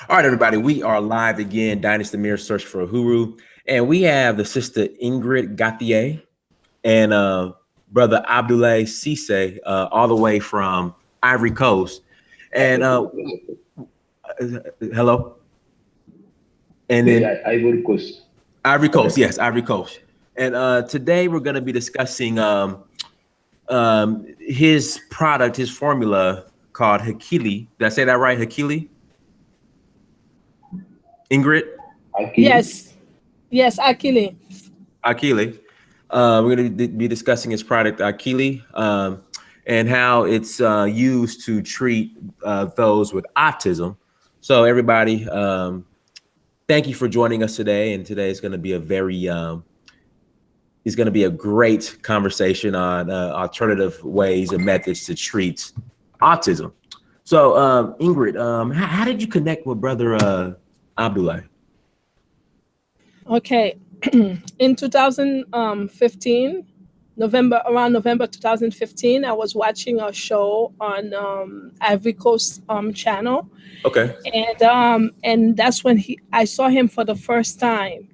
All right, everybody, we are live again. Dynasty Mirror Search for Uhuru. And we have the sister Ingrid Gauthier and brother Abdoulaye Cisse, all the way from Ivory Coast. And hello. And then Ivory Coast. Ivory Coast, yes, Ivory Coast. And today we're going to be discussing his product, his formula called Hakily. Did I say that right? Hakily? Ingrid? Yes, Akili. Akili. We're going to be discussing his product, Akili, and how it's used to treat those with autism. So everybody, thank you for joining us today. And today is going to be a great conversation on alternative ways and methods to treat autism. So Ingrid, how did you connect with brother Abdoulaye? Okay, in 2015, around November 2015, I was watching a show on Ivory Coast channel. Okay. And that's when I saw him for the first time.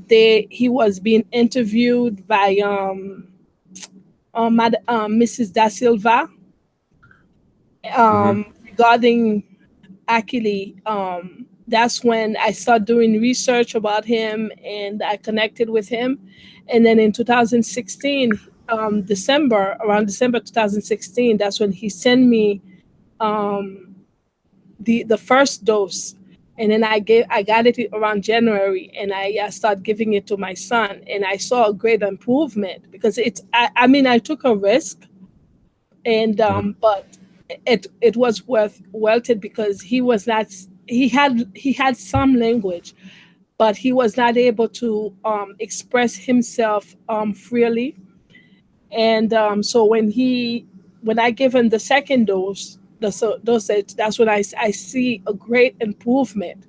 He was being interviewed by Mrs. Da Silva regarding Akili. That's when I started doing research about him and I connected with him. And then in 2016, around December 2016, that's when he sent me the first dose. And then I got it around January, and I started giving it to my son, and I saw a great improvement because I took a risk, and but it was worth it because he had some language, but he was not able to express himself freely, and so when I gave him the second dosage, that's when I see a great improvement.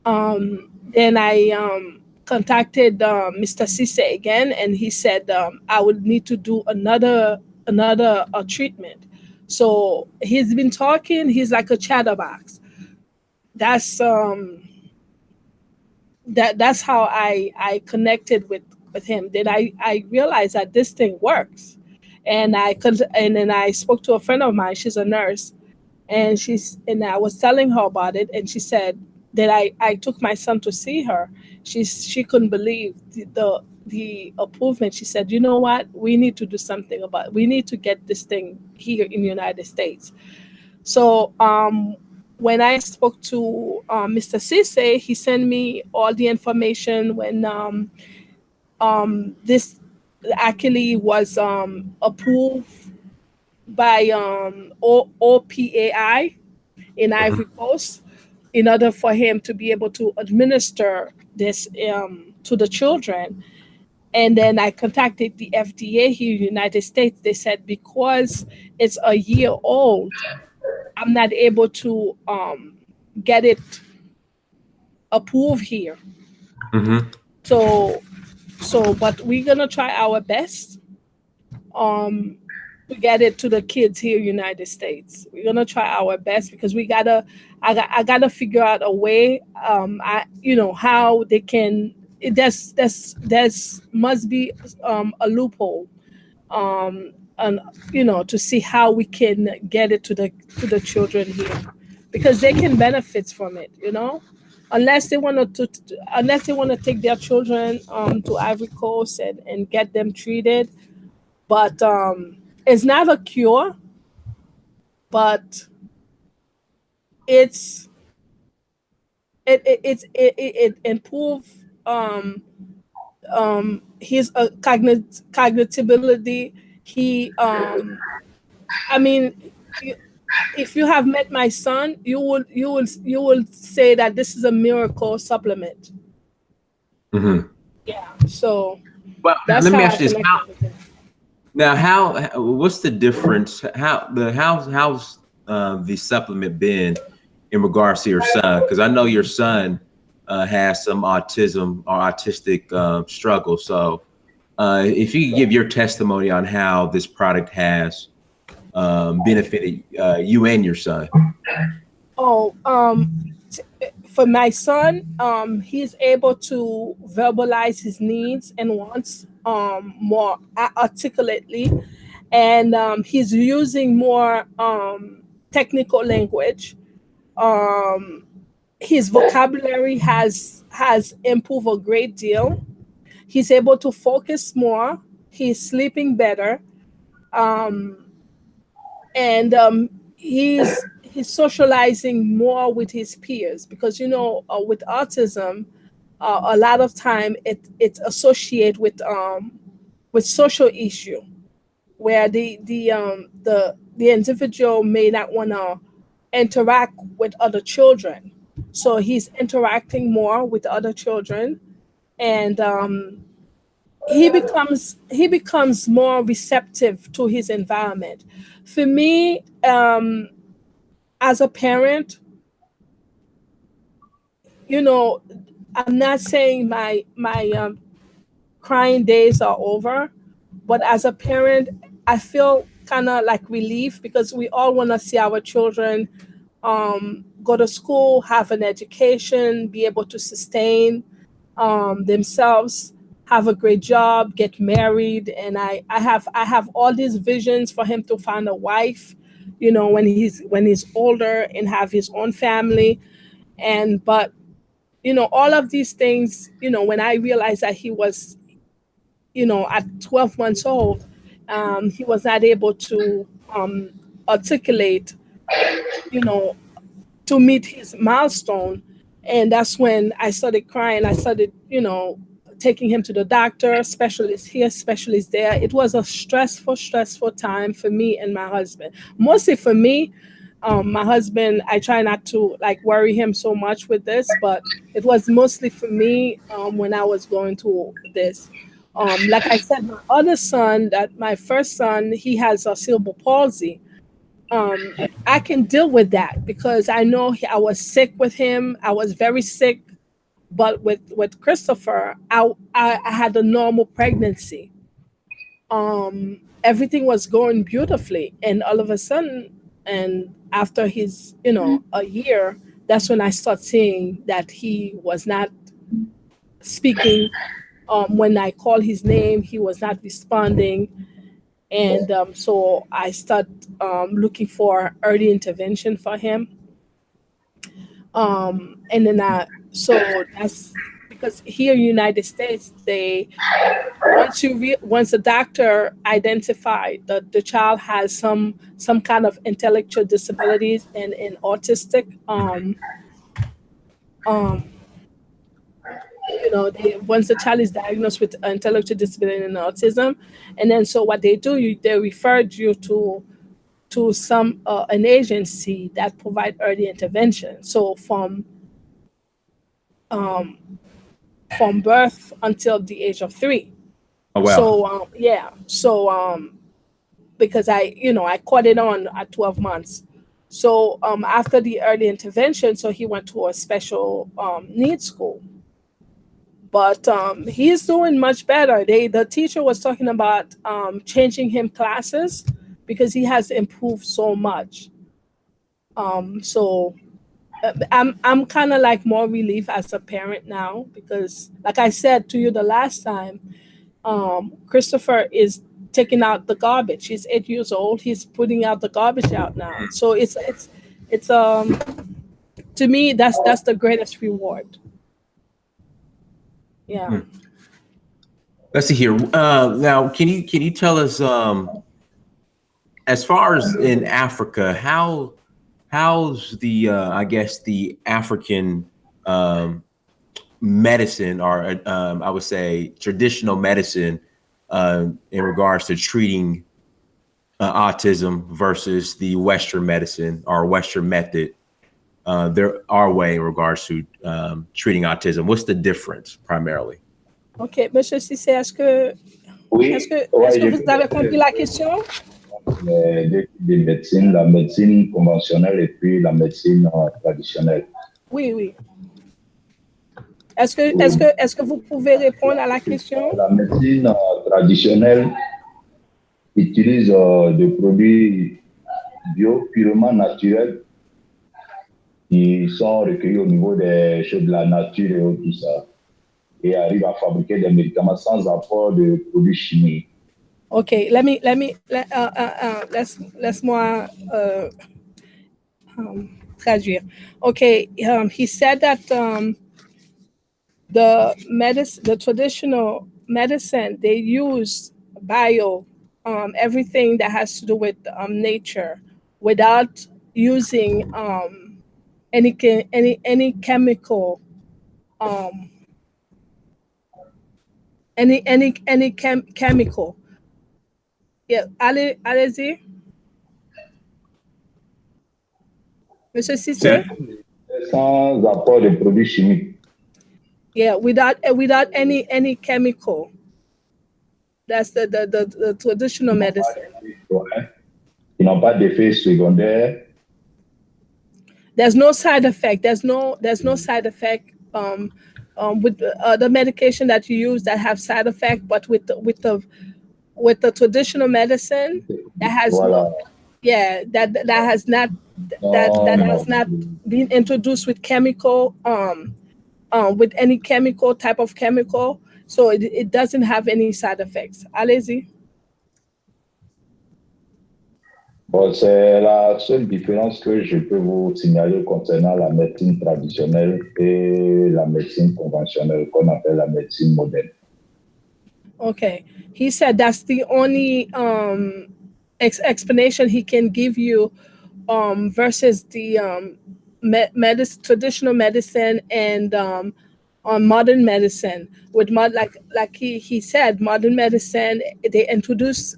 Then I contacted Mr. Cisse again, and he said I would need to do another treatment. So he's been talking. He's like a chatterbox. That's that's how I connected with him. Then I realized that this thing works. And then I spoke to a friend of mine. She's a nurse, and I was telling her about it, and she said that I took my son to see her. She couldn't believe the improvement. She said, "You know what? We need to do something about it. We need to get this thing here in the United States." So when I spoke to Mr. Cisse, he sent me all the information when this actually was approved by OPAI in Ivory Coast in order for him to be able to administer this to the children. And then I contacted the FDA here in the United States. They said because it's a year old, I'm not able to get it approved here. So, but we're gonna try our best to get it to the kids here in the United States. We're gonna try our best because I gotta figure out a way. How they can. There's must be a loophole, and to see how we can get it to the children here, because they can benefit from it. Unless they want to take their children to Ivory Coast and get them treated, but it's not a cure, but it improve his cognitibility. If you have met my son, you will say that this is a miracle supplement. Yeah. So. Well, let me ask you this: what's the difference? How's the supplement been in regards to your son? Because I know your son has some autism or autistic struggle. So, if you could give your testimony on how this product has benefited you and your son. Oh, for my son, he's able to verbalize his needs and wants more articulately, and he's using more technical language. Um, his vocabulary has improved a great deal. He's able to focus more. He's sleeping better. Um, and he's socializing more with his peers because with autism, a lot of time it's associated with social issue where the individual may not want to interact with other children, so he's interacting more with other children, and he becomes more receptive to his environment. For me, as a parent, you know, I'm not saying my crying days are over, but as a parent, I feel kind of like relief because we all want to see our children go to school, have an education, be able to sustain themselves, have a great job, get married, and I have all these visions for him to find a wife, when he's older and have his own family, and but all of these things, when I realized that he was, at 12 months old, he was not able to articulate, you know, to meet his milestone. And that's when I started crying. I started, taking him to the doctor, specialist here, specialist there. It was a stressful time for me and my husband. Mostly for me. My husband, I try not to like worry him so much with this, but it was mostly for me when I was going through this. Like I said, my other son, that my first son, he has a cerebral palsy. I can deal with that because I know I was sick with him. I was very sick, but with Christopher, I had a normal pregnancy. Everything was going beautifully, and all of a sudden, and after his, a year, that's when I start seeing that he was not speaking. When I call his name, he was not responding, and so I start looking for early intervention for him. And then so that's because here in the United States, they once the doctor identified that the child has some kind of intellectual disabilities and autistic, um, once the child is diagnosed with intellectual disability and autism, and then so what they do, they referred you to some an agency that provide early intervention. So um, from birth until the age of 3. Oh wow. So yeah, so because I caught it on at 12 months. So after the early intervention, so he went to a special needs school. But he's doing much better. The teacher was talking about changing him classes because he has improved so much. So I'm kind of like more relief as a parent now because, like I said to you the last time, Christopher is taking out the garbage. He's 8 years old. He's putting out the garbage out now. So it's to me that's the greatest reward. Yeah. Let's see here. Now, can you tell us, as far as in Africa, how's the I guess the African medicine, or I would say traditional medicine, in regards to treating autism versus the Western medicine or Western method, our way in regards to treating autism? What's the difference primarily? OK, Monsieur Cisse, Oui, ouais, est-ce que j'ai vous avez compris la question? des médecines, la médecine conventionnelle et puis la médecine traditionnelle. Oui, oui. Est-ce que, Oui. est-ce que, est-ce que vous pouvez répondre à la question? La médecine traditionnelle utilise des produits bio, purement naturels, qui sont recueillis au niveau des choses de la nature et tout ça, et arrivent à fabriquer des médicaments sans apport de produits chimiques. Okay, laisse-moi traduire. Okay, he said that the traditional medicine, they use everything that has to do with nature, without using any chemical, chemical. Yeah, allez-y, Monsieur Cisse. Sans apport de produits chimiques. Yeah, without any chemical. That's the traditional medicine. Ils n'ont pas d'effet secondaire. There's no side effect. There's no side effect with the medication that you use that have side effect, but with the traditional medicine that has Voilà. that has not that has not been introduced with chemical with any type of chemical, so it doesn't have any side effects. Allez-y. Bon, c'est la seule différence que je peux vous signaler concernant la médecine traditionnelle et la médecine conventionnelle, qu'on appelle la médecine moderne. Okay, he said that's the only explanation he can give you versus the traditional medicine and on modern medicine. With like he said, modern medicine, they introduce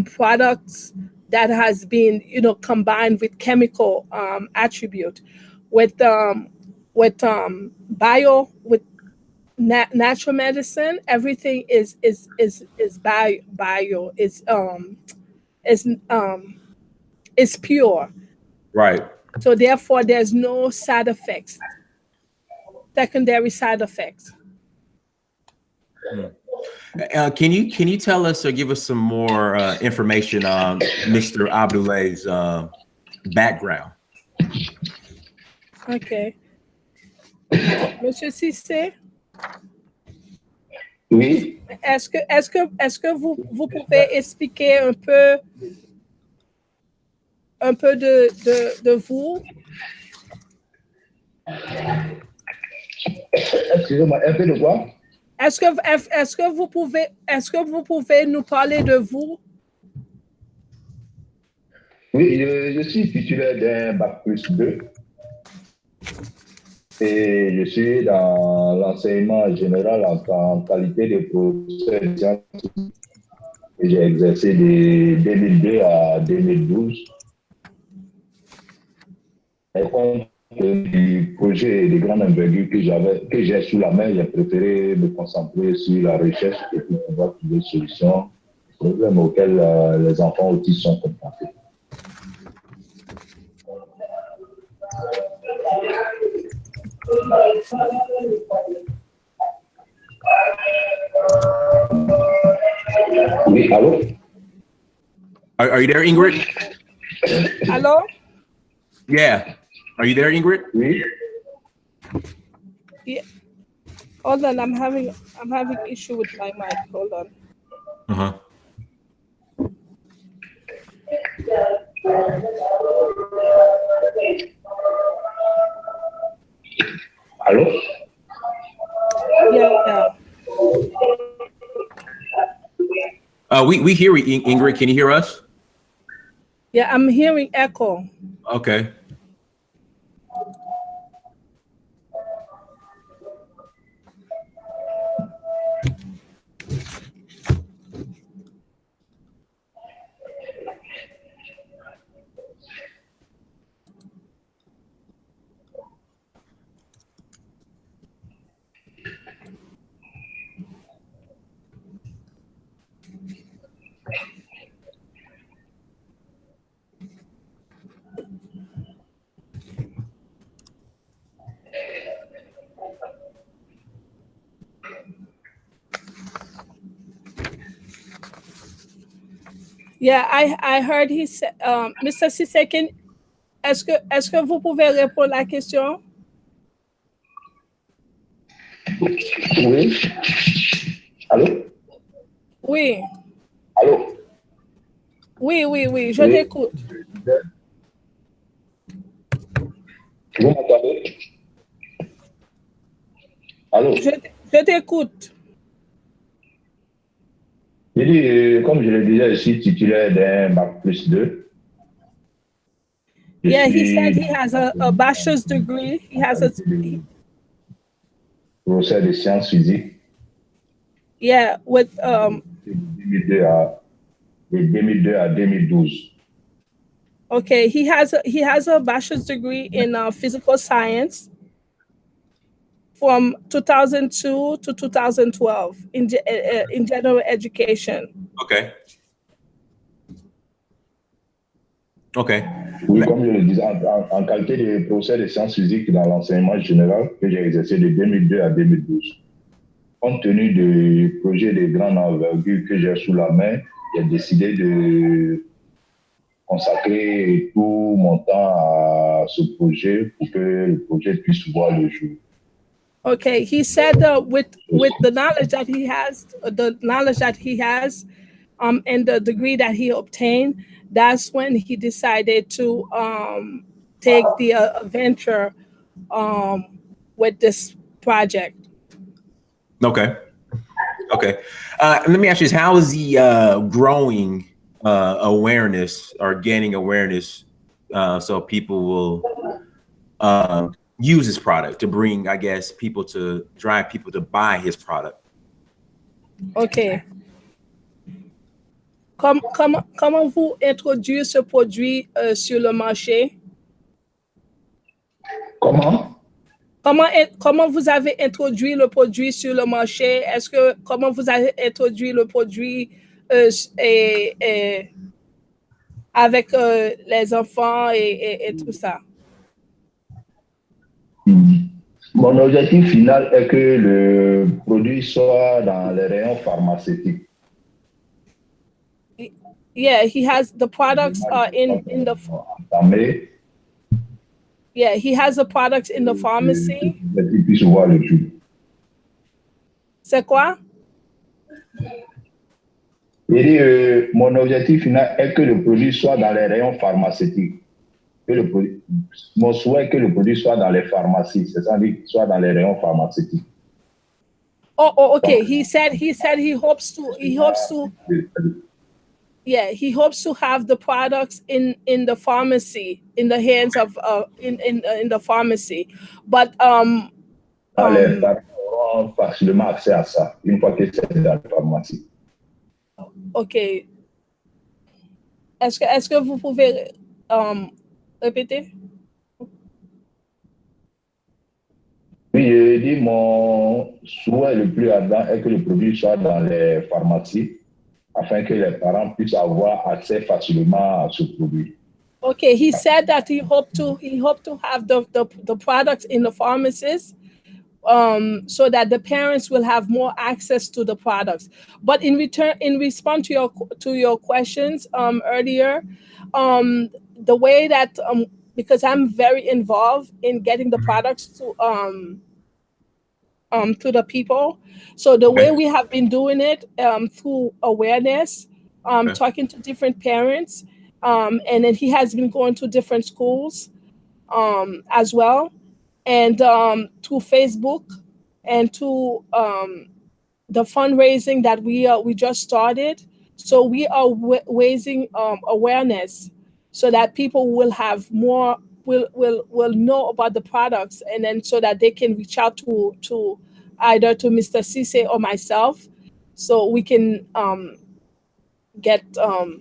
products that has been combined with chemical attribute, with natural medicine. Everything is bio is pure. Right. So therefore, there's no side effects, secondary side effects. Can you tell us or give us some more information on Mr. Abdoulaye's background? Okay. Monsieur Cisse? Oui. Est-ce que vous pouvez expliquer un peu de vous? Excusez-moi, un peu de quoi? Est-ce que vous pouvez nous parler de vous? Oui, je suis titulaire d'un bac+2 et je suis dans l'enseignement général en qualité de professeur de sciences. J'ai exercé de 2002 à 2012. Et compte du projet de grande envergure que j'ai sous la main, j'ai préféré me concentrer sur la recherche et puis pouvoir trouver des solutions aux problèmes auxquels les enfants autistes sont confrontés. Oui, allô? Are you there, Ingrid? Hello? Yeah. Are you there, Ingrid? Oui. Yeah. Hold on, I'm having issue with my mic. Hold on. Uh-huh. Allô? Yeah. We hear you, Ingrid. Can you hear us? Yeah, I'm hearing echo. Okay. Yeah, I heard he said, Mr. Cisse, est-ce que vous pouvez répondre à la question? Oui. Allô? Oui. Allô? Oui, je Oui. t'écoute. Vous m'entendez? Allô? Je t'écoute. J'ai dit, comme je le disais, je suis titulaire d'un bac+2. Yeah, he said he has a bachelor's degree. He has a professeur de sciences physiques. Yeah, with De 2002 à 2012. okay, he has a bachelor's degree in physical science from 2002 to 2012 in general education. Okay. Okay. Oui, comme je le disais, en qualité de professeur de sciences physiques dans l'enseignement général que j'ai exercé de 2002 à 2012. Compte tenu du projet de grande envergure que j'ai sous la main, j'ai décidé de consacrer tout mon temps à ce projet pour que le projet puisse voir le jour. Okay, he said with the knowledge that he has, and the degree that he obtained, that's when he decided to take the venture with this project. Okay. Let me ask you this: how is he growing awareness or gaining awareness so people will use his product to bring, I guess, people to drive people to buy his product? Okay. Comment vous introduire ce produit sur le marché? Comment vous avez introduit le produit sur le marché? Comment vous avez introduit le produit avec les enfants et tout ça? Mon objectif final est que le produit soit dans les rayons pharmaceutiques. Yeah, he has the products in the. Yeah, he has the products in the pharmacy. C'est quoi? Mon objectif final est que le produit soit dans les rayons pharmaceutiques. Mon souhait est que le produit soit dans les pharmacies, c'est-à-dire qu'il soit dans les rayons pharmaceutiques. Oh, okay. He said he hopes to. Yeah, he hopes to have the products in the pharmacy, in the hands of in the pharmacy, but les parents auront facilement accès à ça une fois que c'est dans la pharmacie. Okay. Est-ce que vous pouvez répéter? Oui, je dis mon souhait le plus ardent est que le produit soit dans les pharmacies afin que les parents puissent avoir accès facilement à ce produit. Okay, he said that he hoped to have the products in the pharmacies, so that the parents will have more access to the products. But in response to your questions earlier, the way that because I'm very involved in getting the products to the people, so the way we have been doing it through awareness, talking to different parents, and then he has been going to different schools as well, and to Facebook and to the fundraising that we just started. So we are raising awareness so that people will have more, will know about the products, and then so that they can reach out to either to Mr. Cisse or myself, so we can get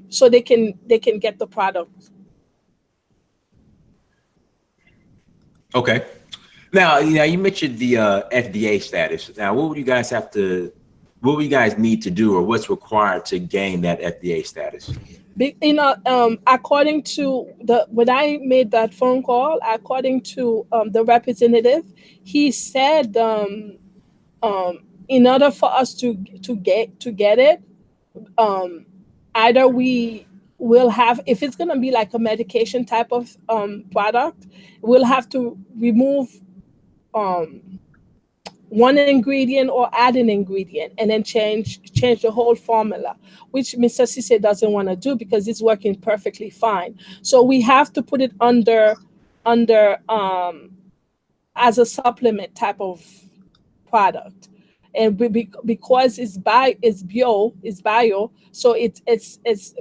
so they can get the product. Okay. Now, you mentioned the FDA status. Now, what would you guys need to do, or what's required to gain that FDA status? According to when I made that phone call, according to the representative, he said in order for us to get it, either we we'll have, if it's going to be like a medication type of product, we'll have to remove one ingredient or add an ingredient and then change the whole formula, which Mr. Cisse doesn't want to do because it's working perfectly fine. So we have to put it under as a supplement type of product. And because it's bio, so it's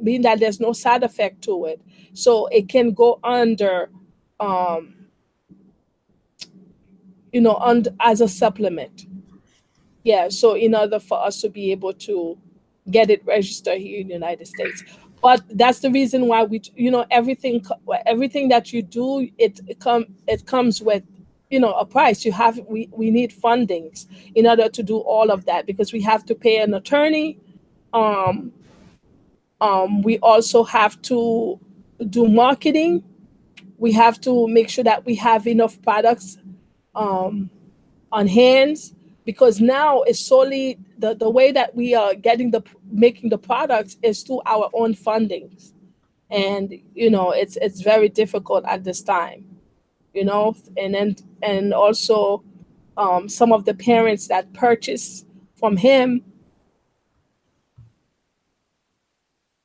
mean that there's no side effect to it. So it can go under as a supplement. Yeah, so in order for us to be able to get it registered here in the United States. But that's the reason why everything that you do, it comes with a price. We need fundings in order to do all of that, because we have to pay an attorney. We also have to do marketing. We have to make sure that we have enough products on hands, because now it's solely the way that we are making the products is through our own fundings, and it's very difficult at this time, and also some of the parents that purchase from him,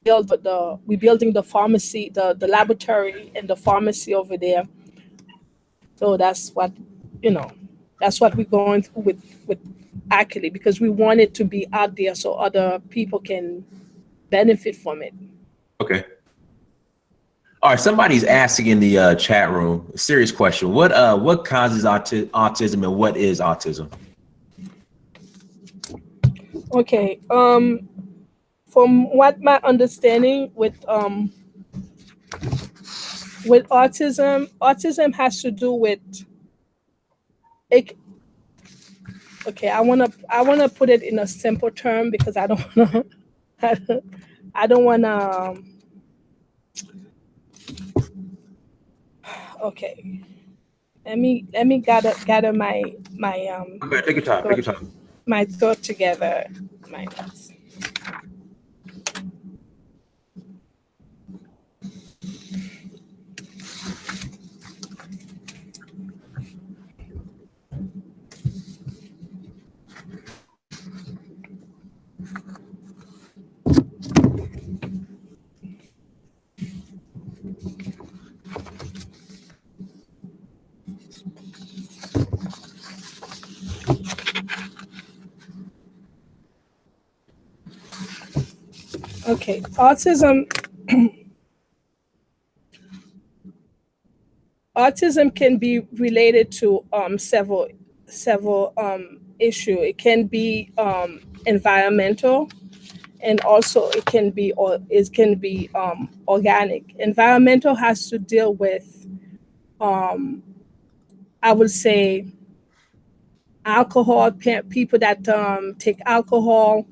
we're building the pharmacy, the laboratory and the pharmacy over there. So that's what we're going through with Akili, because we want it to be out there so other people can benefit from it. Okay. All right. Somebody's asking in the chat room a serious question. What causes autism, and what is autism? Okay. From what my understanding with autism has to do with it. Okay, I wanna put it in a simple term, because I don't wanna. Okay, let me gather my Okay, take your time. Take your time. My thought together. My notes. Okay, autism can be related to several issues. It can be environmental, and also it can be organic. Environmental has to deal with I would say alcohol, people that take alcohol,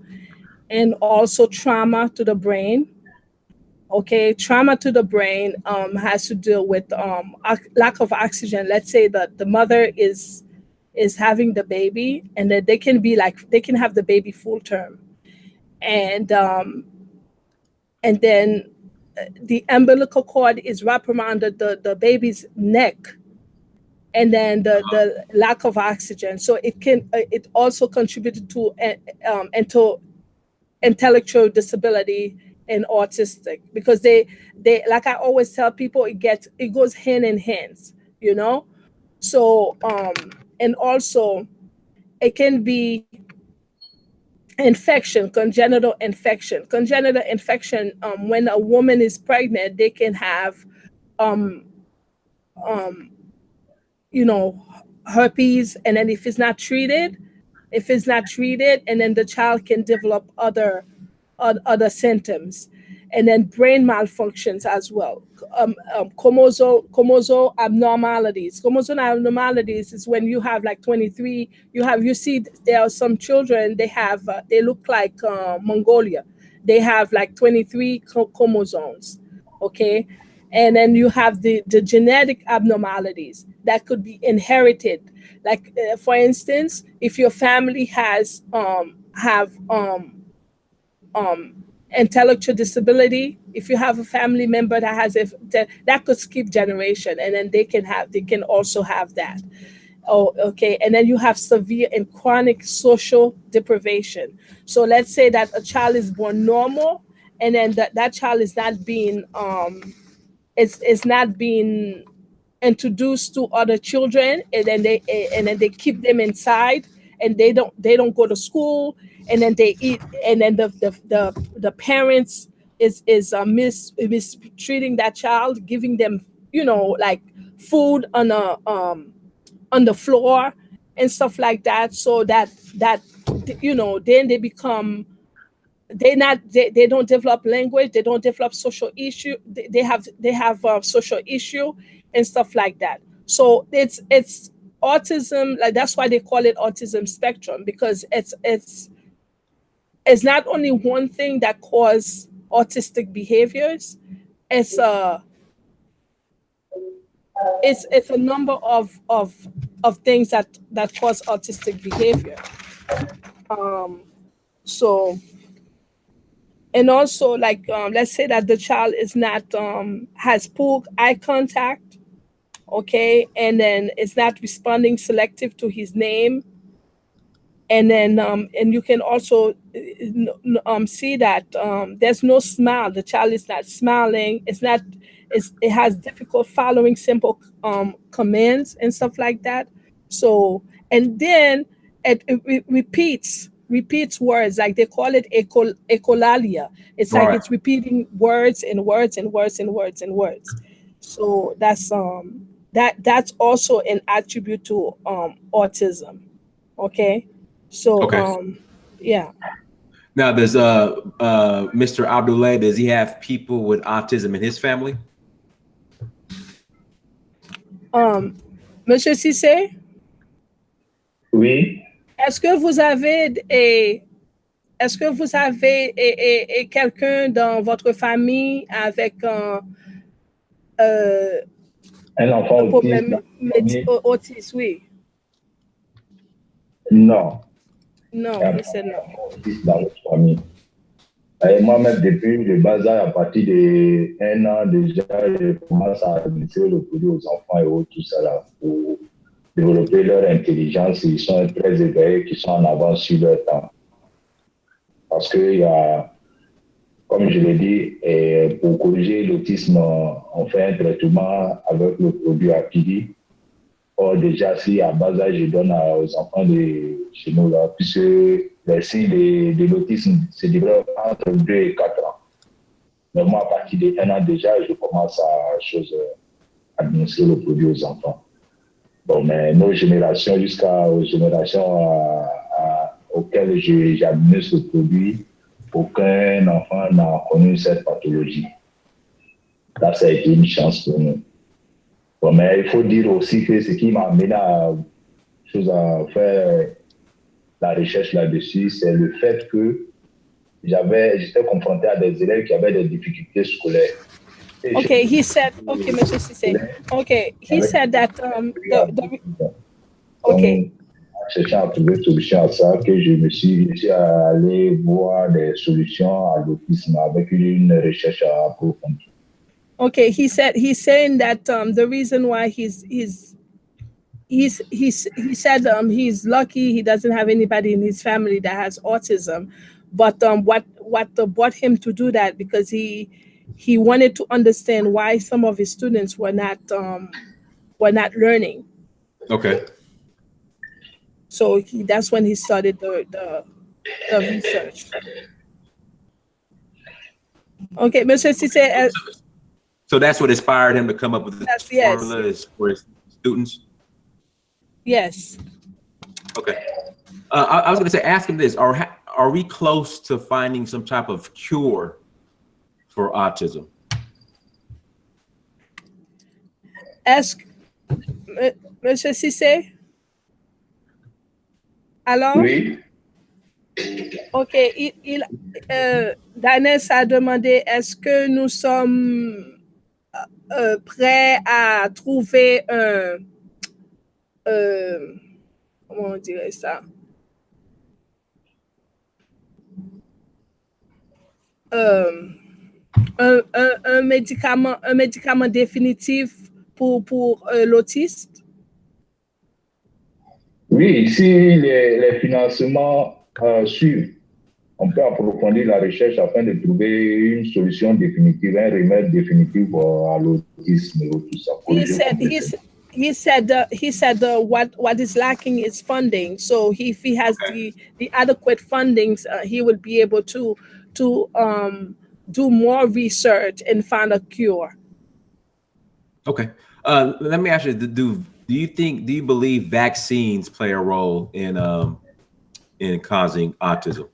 and also trauma to the brain. Okay, trauma to the brain has to deal with lack of oxygen. Let's say that the mother is having the baby, and that they can have the baby full term, and then the umbilical cord is wrapped around the baby's neck, and then the lack of oxygen. So it also contributed to intellectual disability and autistic, because they like I always tell people, it goes hand in hands, so and also it can be congenital infection. When a woman is pregnant, they can have herpes, and then if it's not treated, and then the child can develop other symptoms, and then brain malfunctions as well. Chromosome abnormalities. Chromosome abnormalities is when you have like 23. You see there are some children, they look like Mongolia. They have like 23 chromosomes. Okay. And then you have the genetic abnormalities that could be inherited. Like for instance, if your family has intellectual disability. If you have a family member that has that could skip generation, and then they can also have that. Oh, okay. And then you have severe and chronic social deprivation. So let's say that a child is born normal, and then that child is not being it's not being introduced to other children, and then they keep them inside, and they don't go to school, and then they eat, and then the parents is mistreating that child, giving them, like food on the floor and stuff like that, so that then they don't develop language, they don't develop social issue, they have social issue and stuff like that. So it's autism, like that's why they call it autism spectrum, because it's not only one thing that causes autistic behaviors. It's a number of things that cause autistic behavior. So, and also, like, let's say that the child is not has poor eye contact, okay, and then is not responding selective to his name, and then and you can also see that there's no smile. The child is not smiling. It has difficult following simple commands and stuff like that. So, and then it repeats words, like they call it echolalia. It's like Right. it's repeating words and words and words and words and words. So that's also an attribute to autism. Okay. So Okay. yeah. Now, does Mr. Abdoulaye, does he have people with autism in his family? Monsieur Cisse, Oui. est-ce que vous avez quelqu'un dans votre famille avec Un enfant un autiste problème dans la famille? autiste? Oui. Non. Non, Il n'y a il pas sait non. d'enfant autiste dans notre famille. Et moi-même, depuis le bas âge, à partir de 1 an déjà, je commence à administrer le produit aux enfants et autres, tout ça là, pour développer leur intelligence. Ils sont très éveillés, qui sont en avance sur leur temps. Parce qu'il y a, comme je l'ai dit, pour corriger l'autisme, on fait un traitement avec le produit Akili. Or, déjà, si à bas âge, je donne aux enfants de chez nous, là, puisque les signes de l'autisme se développent entre 2 et 4 ans. Mais moi, à partir de 1 an déjà, je commence à administrer le produit aux enfants. Bon, mais nos générations, jusqu'aux générations auxquelles j'administre le produit, aucun enfant n'a connu cette pathologie. Là, ça a été une chance pour nous. Bon, mais il faut dire aussi que ce qui m'a amené à faire la recherche là-dessus, c'est le fait que j'étais confronté à des élèves qui avaient des difficultés scolaires. Okay, he said, okay, Mr. Cisse. Okay, he said that okay. Cherchant à trouver une solution à ça, que je suis allé voir des solutions à l'autisme avec une recherche approfondie. Okay, he's saying that the reason why he said he's lucky he doesn't have anybody in his family that has autism, but what brought him to do that, because he wanted to understand why some of his students were not learning. Okay. So that's when he started the research. Okay, Mr. Cisse. So that's what inspired him to come up with this formula is for his students? Yes. Okay. I was going to say, ask him this. Are we close to finding some type of cure for autism? Ask Monsieur Cisse. Alors? Oui. Ok, Danès a demandé, est-ce que nous sommes prêts à trouver comment on dirait ça? un médicament définitif pour l'autiste? Oui, si les financements suivent, on peut approfondir la recherche afin de trouver une solution définitive, un remède définitif à l'autisme et tout ça. He said what is lacking is funding. So if he has the adequate fundings, he would be able to do more research and find a cure. Okay. Let me ask you: do you believe vaccines play a role in causing autism?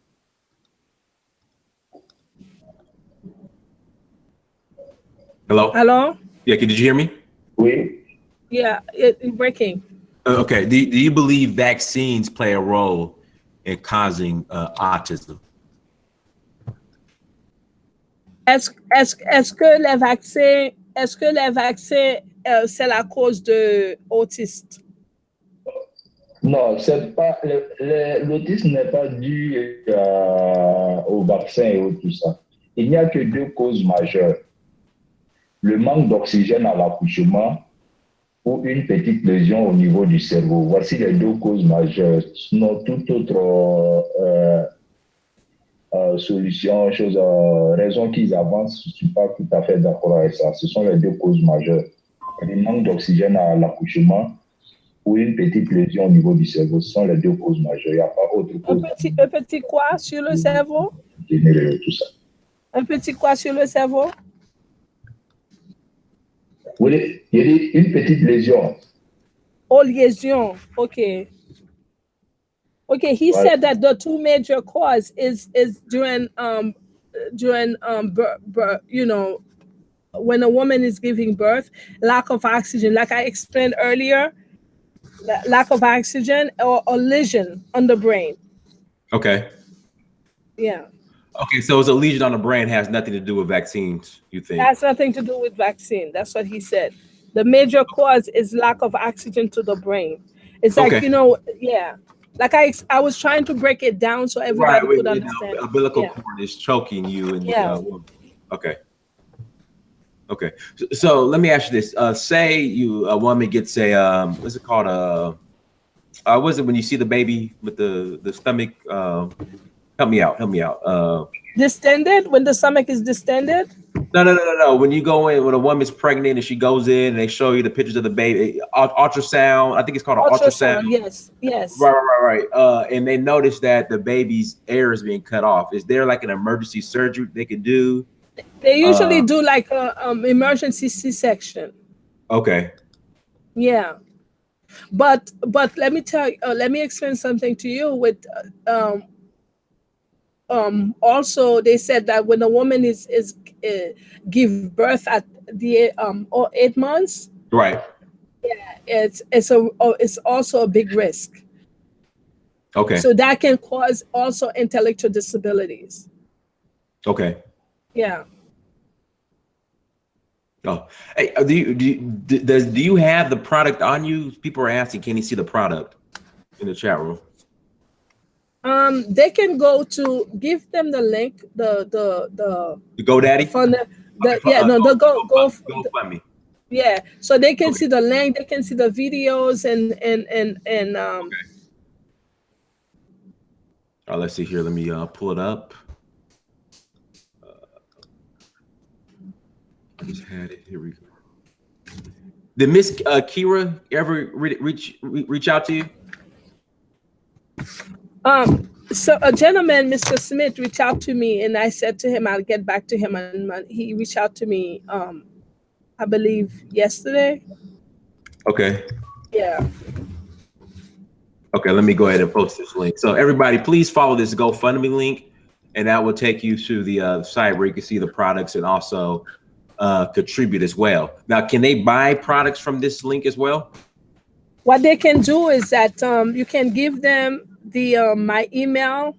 Hello? Hello? Yeah, did you hear me? Oui. Yeah, it's breaking. Okay. Do you believe vaccines play a role in causing autism? Est-ce que les vaccins c'est la cause de autistes? Non, c'est pas l'autisme n'est pas dû au vaccin et tout ça. Il n'y a que deux causes majeures. Le manque d'oxygène à l'accouchement ou une petite lésion au niveau du cerveau. Voici les deux causes majeures. Sinon, toute autre solution, raison qu'ils avancent, je ne suis pas tout à fait d'accord avec ça. Ce sont les deux causes majeures. Le manque d'oxygène à l'accouchement ou une petite lésion au niveau du cerveau, ce sont les deux causes majeures. Il n'y a pas autre cause. Un petit quoi sur le cerveau? Tout ça. Un petit quoi sur le cerveau? Oui, il y a une petite lésion. Oh, lésion. Okay. Okay, he said that the two major cause is during you know, when a woman is giving birth, lack of oxygen, like I explained earlier, lack of oxygen or lesion on the brain. Okay. Yeah. Okay, so it's a lesion on the brain has nothing to do with vaccines, you think? Has nothing to do with vaccine. That's what he said. The major cause is lack of oxygen to the brain. It's like, you know, yeah. Like I was trying to break it down so everybody could understand. The umbilical cord is choking you. And, okay. Okay. So let me ask you this. Say a woman gets a, what's it called? What is it when you see the baby with the stomach? Help me out. Distended? When the stomach is distended? No. When you go in, when a woman's pregnant and she goes in and they show you the pictures of the baby, ultrasound, I think it's called an ultrasound. Yes. Right. And they notice that the baby's air is being cut off. Is there like an emergency surgery they could do? They usually do like a emergency C-section. Okay. Yeah. But let me tell you, let me explain something to you with also they said that when a woman is give birth at the 8 months, right, it's also a big risk. Okay. So that can cause also intellectual disabilities. Okay. Yeah. Oh, hey, do you have the product on you? People are asking, can you see the product in the chat room? They can go to, give them the link, the GoDaddy. GoFundMe. Yeah, so they can see the link, they can see the videos and Okay. Let's see here. Let me pull it up. I just had it. Here we go. Did Miss Kira ever reach out to you? So a gentleman, Mr. Smith, reached out to me, and I said to him I'll get back to him, and he reached out to me I believe yesterday. Okay. Yeah. Okay, let me go ahead and post this link. So everybody, please follow this GoFundMe link, and that will take you to the site where you can see the products and also contribute as well. Now, can they buy products from this link as well? What they can do is that you can give them the my email,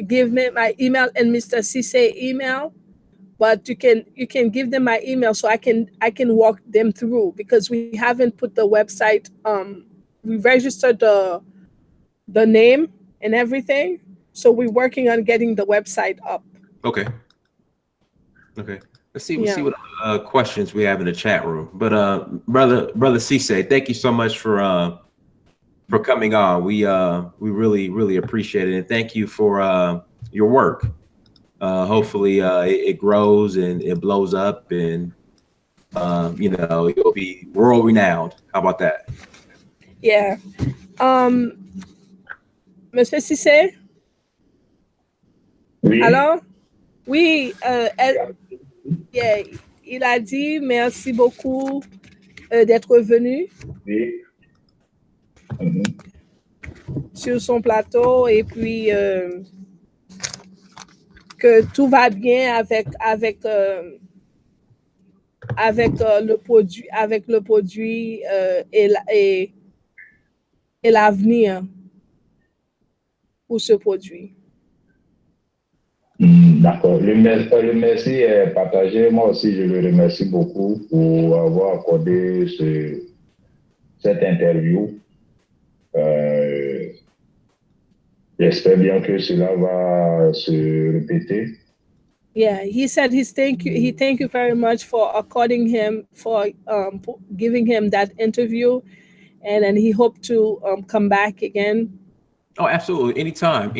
give me my email and Mr. Cisse email, but you can give them my email so I can walk them through, because we haven't put the website. We registered the name and everything, so we're working on getting the website up. Okay. Okay. Let's see Yeah. what questions we have in the chat room. But brother Cisse, thank you so much for coming on. We really appreciate it, and thank you for your work. Hopefully it grows and it blows up, and it'll be world renowned. How about that? Yeah. Monsieur Cisse? Oui. Alors? Oui, yeah, il a dit merci beaucoup d'être venu Oui. Mhm. sur son plateau et puis que tout va bien avec le produit et l'avenir pour ce produit. D'accord. Le merci est partagé. Moi aussi, je le remercie beaucoup pour avoir accordé cette interview. J'espère bien que cela va se répéter. Yeah, he said he thank you very much for according him for giving him that interview, and then he hoped to come back again. Oh, absolutely. Anytime.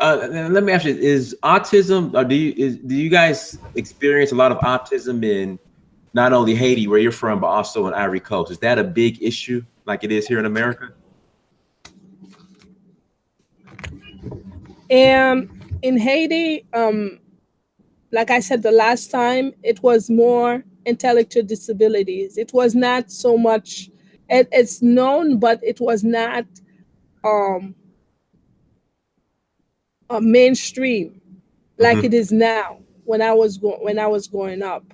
Let me ask you: is autism, or do you guys experience a lot of autism in not only Haiti, where you're from, but also in Ivory Coast? Is that a big issue, like it is here in America? And in Haiti, like I said the last time, it was more intellectual disabilities. It was not so much. It's known, but it was not mainstream like it is now. When I was growing up,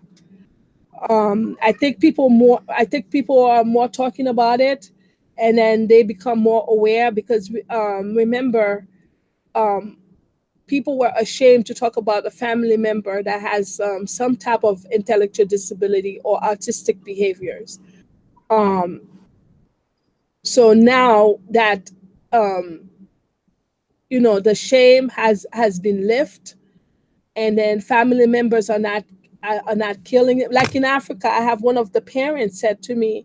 I think people are more talking about it, and then they become more aware because remember, people were ashamed to talk about a family member that has some type of intellectual disability or autistic behaviors. So now that the shame has been lifted, and then family members are not killing it. Like in Africa, I have one of the parents said to me,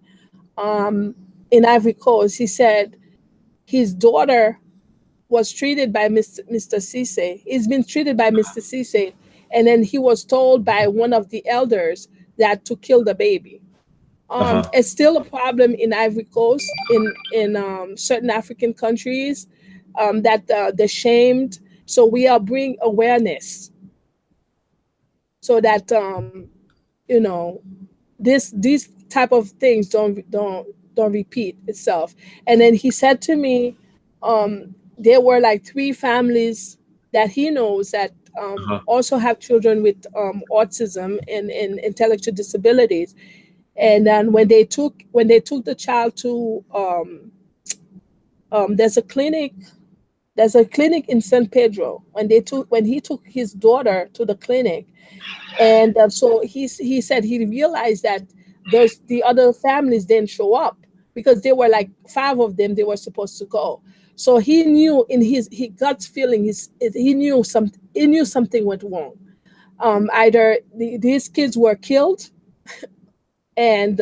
in Ivory Coast, he said his daughter was treated by Mr. Cisse. He's been treated by Mr. Cisse, and then he was told by one of the elders that to kill the baby. It's still a problem in Ivory Coast, in certain African countries, that they're shamed. So we are bringing awareness so that these type of things don't repeat itself. And then he said to me, there were like 3 families that he knows that also have children with autism and intellectual disabilities. And then when they took the child to there's a clinic in San Pedro. When he took his daughter to the clinic, and so he said he realized that the other families didn't show up because there were like 5 of them they were supposed to go. So he knew in his gut feeling, he knew something went wrong. Either these kids were killed, and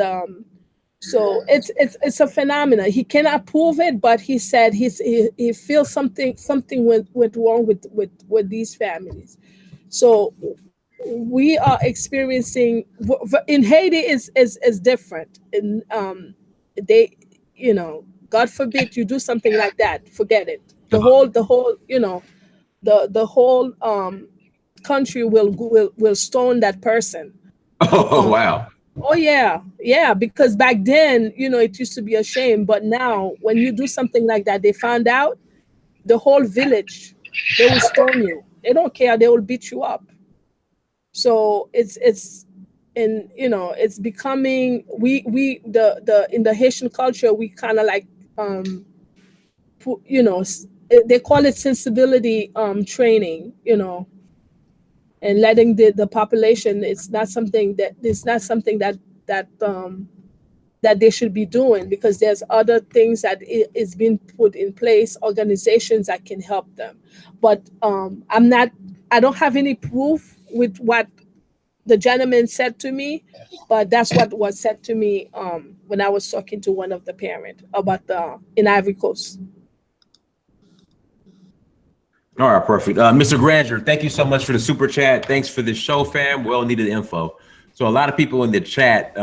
so it's a phenomenon. He cannot prove it, but he said he feels something went wrong with these families. So we are experiencing in Haiti is different. And they, God forbid you do something like that, forget it. The whole the whole country will stone that person. Oh, wow. Oh yeah, because back then, it used to be a shame, but now when you do something like that, they found out, the whole village, they will stone you. They don't care, they will beat you up. So it's becoming, we in the Haitian culture, we kind of like they call it sensibility training, and letting the population, it's not something that that they should be doing, because there's other things that is being put in place, organizations that can help them. But I don't have any proof with what the gentleman said to me, but that's what was said to me when I was talking to one of the parents about in Ivory Coast. All right, perfect. Mr. Granger, thank you so much for the super chat. Thanks for the show, fam. Well needed info. So a lot of people in the chat,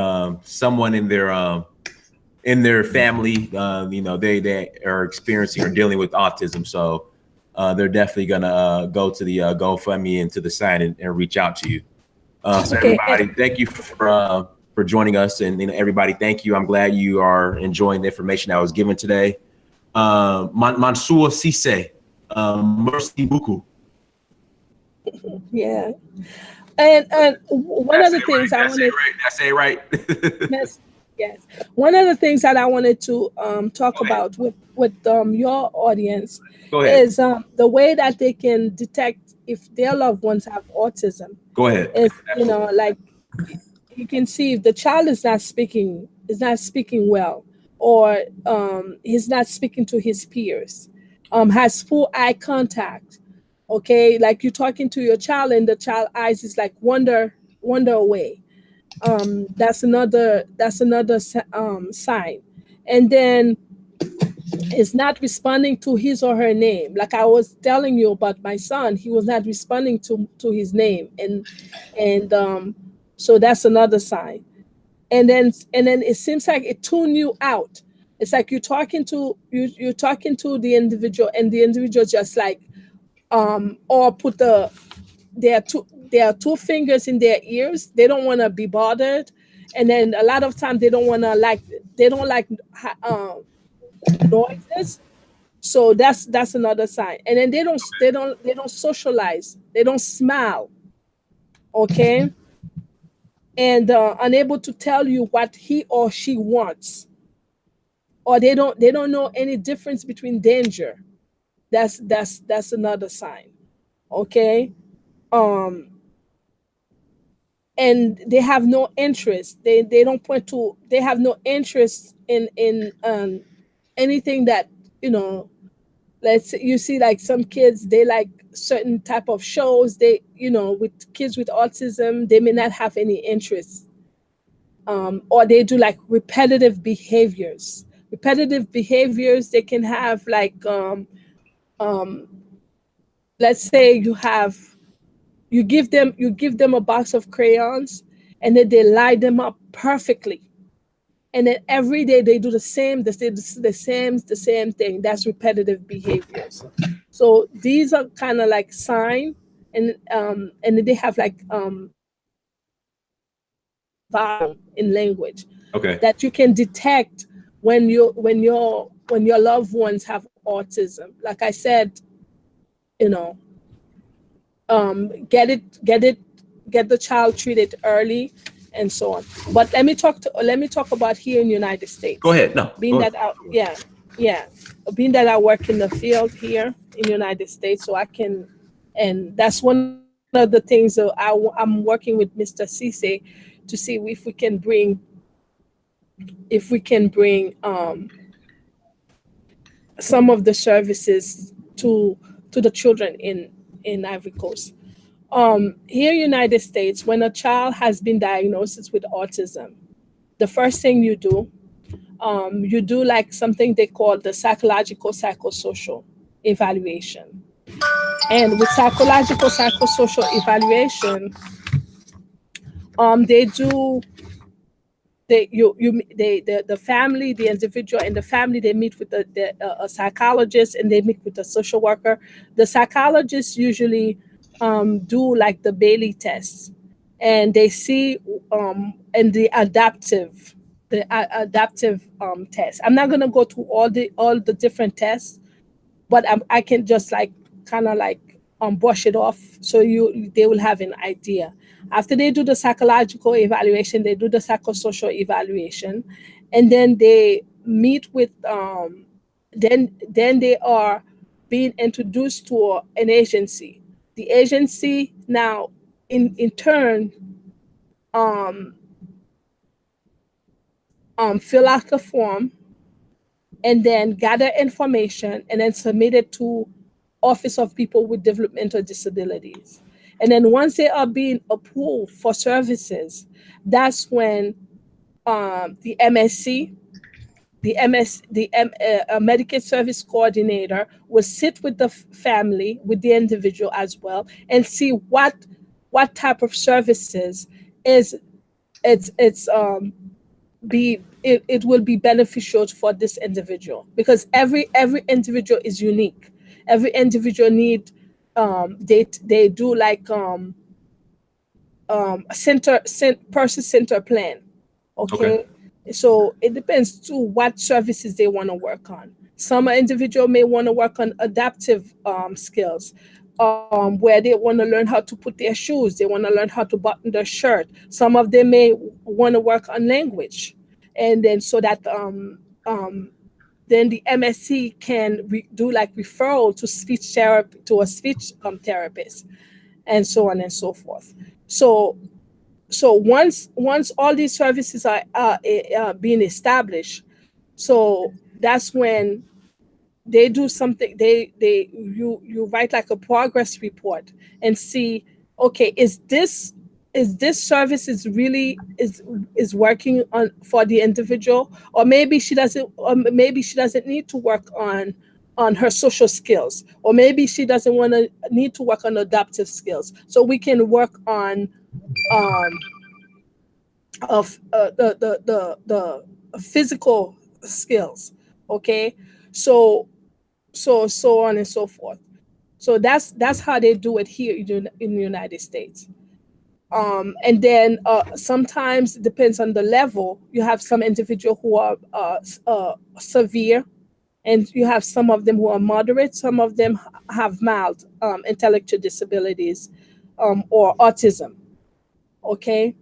someone in their family, they are experiencing or dealing with autism. So they're definitely gonna go to the GoFundMe and to the site and reach out to you. So everybody, thank you for joining us, and everybody, thank you. I'm glad you are enjoying the information that was given today. Mansour Cisse, merci beaucoup. Yeah, and one of the things I wanted. Did I say it right? Yes. One of the things that I wanted to talk about with your audience is the way that they can detect if their loved ones have autism. Go ahead. Is like you can see if the child is not speaking well, or he's not speaking to his peers, has full eye contact. Okay, like you're talking to your child and the child eyes is like wonder away. That's another sign. And then is not responding to his or her name. Like I was telling you about my son, he was not responding to his name, and so that's another sign. And then it seems like it tune you out. It's like you're talking to the individual, and the individual just like or put there are two fingers in their ears. They don't want to be bothered, and then a lot of times they don't like noises. So that's another sign. And then they don't socialize. They don't smile. Okay, and unable to tell you what he or she wants, or they don't know any difference between danger. That's another sign. Okay. And they have no interest. They don't point to. They have no interest in anything that you see, like some kids, they like certain type of shows. They with kids with autism, they may not have any interest, or they do like repetitive behaviors. They can have like let's say you give them a box of crayons, and then they line them up perfectly, and then every day they do the same thing. That's repetitive behaviors. So these are kind of like sign, and then they have like vowel in language. Okay. That you can detect when your loved ones have autism. Like I said, get the child treated early, and so on. But let me talk about here in the United States. Go ahead. No. Being that I work in the field here in the United States, so I can, and that's one of the things that I'm working with Mr. Cisse to see if we can bring some of the services to the children in Ivory Coast. Here in the United States, when a child has been diagnosed with autism, the first thing you do like something they call the psychosocial evaluation. And with psychosocial evaluation, the family, the individual and the family, they meet with a psychologist, and they meet with a social worker. The psychologists usually do like the Bailey test, and they see and the adaptive test. I'm not gonna go through all the different tests, but I can just like kind of like brush it off, so they will have an idea. After they do the psychological evaluation, they do the psychosocial evaluation, and then they meet with then they are being introduced to an agency. The agency now in turn fill out the form, and then gather information and then submit it to Office of People with Developmental Disabilities. And then once they are being approved for services, that's when the MSC, Medicaid Service Coordinator, will sit with the family, with the individual as well, and see what type of services is it will be beneficial for this individual, because every individual is unique. Every individual need they do like person center plan. Okay. So it depends to what services they want to work on. Some individual may want to work on adaptive skills, where they want to learn how to put their shoes, they want to learn how to button their shirt. Some of them may want to work on language, and then so that then the MSC can do like referral to speech therapy, to a speech therapist, and so on and so forth. So once all these services are being established, so that's when they do something. You write like a progress report and see, okay, is this service is really is working on for the individual, or maybe she doesn't need to work on her social skills, or maybe she doesn't want to need to work on adaptive skills. So we can work on of the physical skills. Okay, so on and so forth. So that's how they do it here in the United States. And then sometimes it depends on the level. You have some individuals who are severe, and you have some of them who are moderate. Some of them have mild intellectual disabilities or autism. Okay,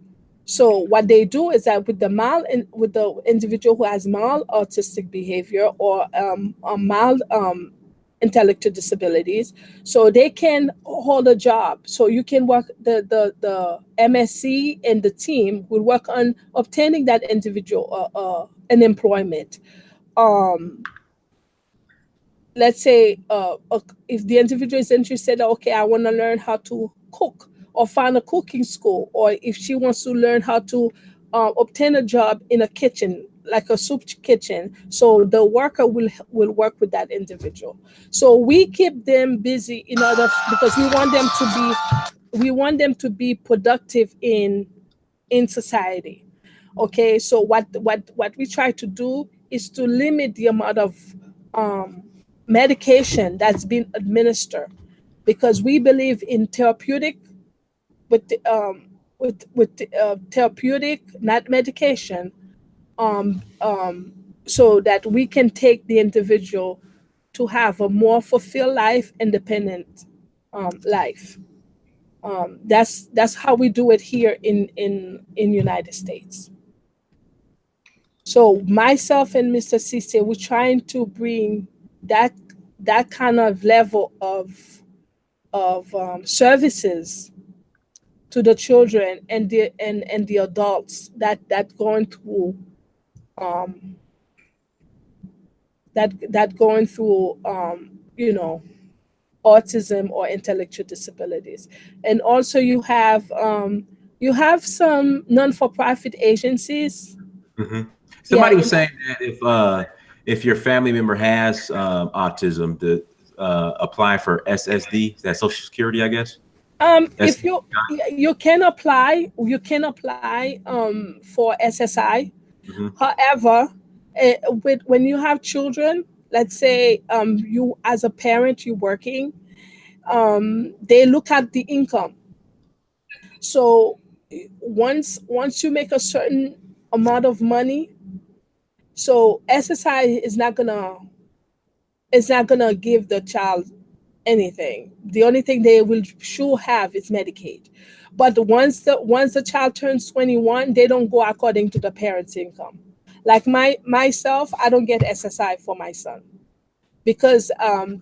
so what they do is that with the individual who has mild autistic behavior or a mild intellectual disabilities, so they can hold a job. So you can work, the MSC and the team will work on obtaining that individual an employment. Let's say if the individual is interested, okay, I want to learn how to cook, or find a cooking school, or if she wants to learn how to obtain a job in a kitchen, like a soup kitchen, so the worker will work with that individual. So we keep them busy because we want them to be productive in society. Okay, so what we try to do is to limit the amount of medication that's being administered, because we believe in therapeutic with therapeutic, not medication, so that we can take the individual to have a more fulfilled life, independent life. That's how we do it here in United States. So myself and Mr. Cisse, we're trying to bring that kind of level of services to the children and the adults that going through autism or intellectual disabilities. And also you have some non-for-profit agencies. Mm-hmm. Somebody was saying that if your family member has autism, to apply for SSD, that's Social Security, I guess. If you can apply for SSI. Mm-hmm. However, when you have children, let's say you as a parent, you're working, they look at the income. So once you make a certain amount of money, so SSI is not gonna give the child anything. The only thing they will sure have is Medicaid. But once the child turns 21, they don't go according to the parent's income. Like myself, I don't get SSI for my son, because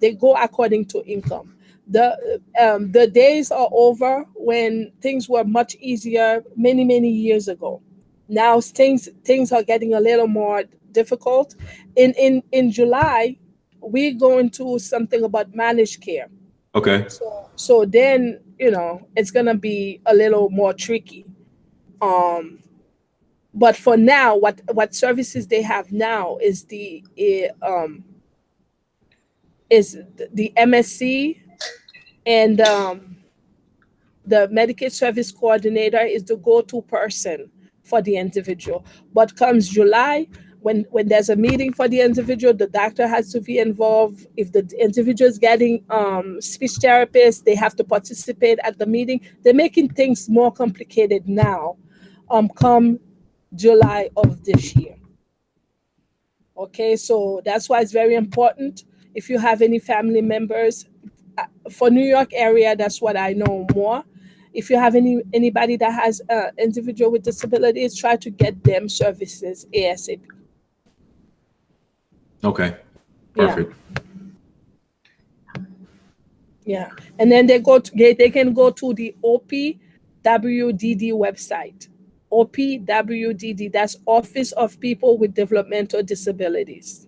they go according to income. The days are over when things were much easier many years ago, Now things are getting a little more difficult. In July, we're going to something about managed care. Okay. So then, it's gonna be a little more tricky. But for now, what services they have now is the MSC, and the Medicaid service coordinator is the go-to person for the individual. But comes July, when there's a meeting for the individual, the doctor has to be involved. If the individual is getting speech therapist, they have to participate at the meeting. They're making things more complicated now, come July of this year. Okay, so that's why it's very important. If you have any family members, for New York area, that's what I know more. If you have anybody that has individual with disabilities, try to get them services ASAP. Okay. Perfect. Yeah. And then they can go to the OPWDD website. OPWDD, that's Office of People with Developmental Disabilities.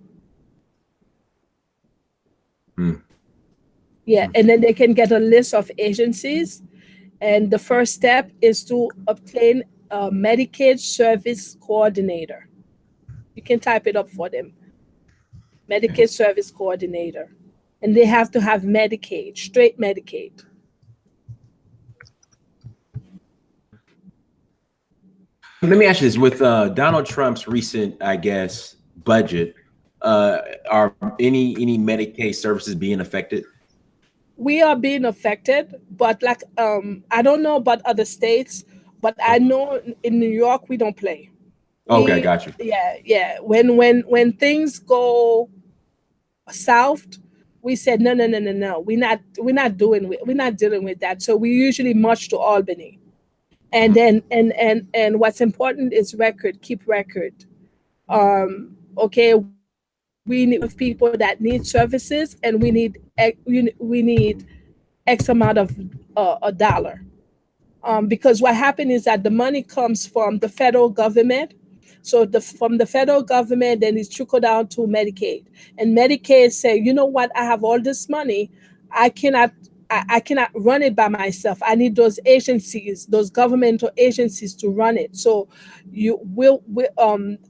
Yeah, and then they can get a list of agencies. And the first step is to obtain a Medicaid service coordinator. You can type it up for them. Medicaid service coordinator. And they have to have Medicaid, straight Medicaid. Let me ask you this: with Donald Trump's recent, I guess, budget, are any Medicaid services being affected? We are being affected, but I don't know about other states, but I know in New York we don't play. Okay, got you. Yeah. When things go south, we said no. We're not dealing with that. So we usually march to Albany. And then and what's important is keep record. Okay, we need people that need services, and we need X amount of a dollar. Because what happened is that the money comes from the federal government. So from the federal government, then it's trickle down to Medicaid. And Medicaid say, you know what, I have all this money. I cannot run it by myself. I need those agencies, those governmental agencies to run it. So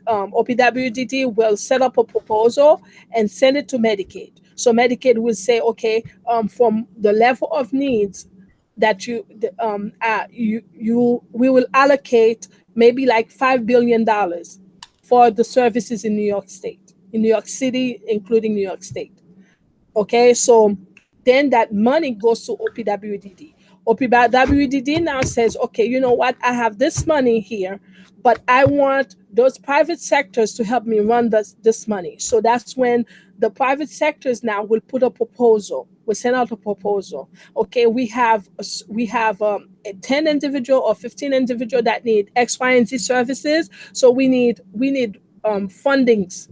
OPWDD will set up a proposal and send it to Medicaid. So Medicaid will say, okay, from the level of needs that we will allocate maybe like $5 billion for the services in New York State, in New York City, including New York State. Okay, so then that money goes to OPWDD. OPWDD now says, okay, you know what? I have this money here, but I want those private sectors to help me run this money. So that's when the private sectors now will put a proposal. We'll send out a proposal. Okay, we have a 10 individual or 15 individual that need X, Y, and Z services. So we need fundings.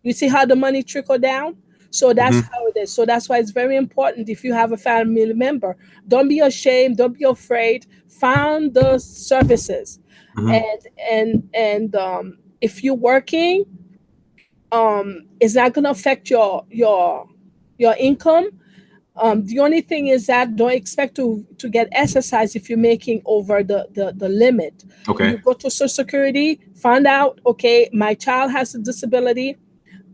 You see how the money trickle down? So that's how it is. So that's why it's very important. If you have a family member, don't be ashamed, don't be afraid. Find the services, and if you're working, it's not going to affect your income. The only thing is that don't expect to get SSIs if you're making over the limit. Okay. You go to Social Security, find out, okay, my child has a disability.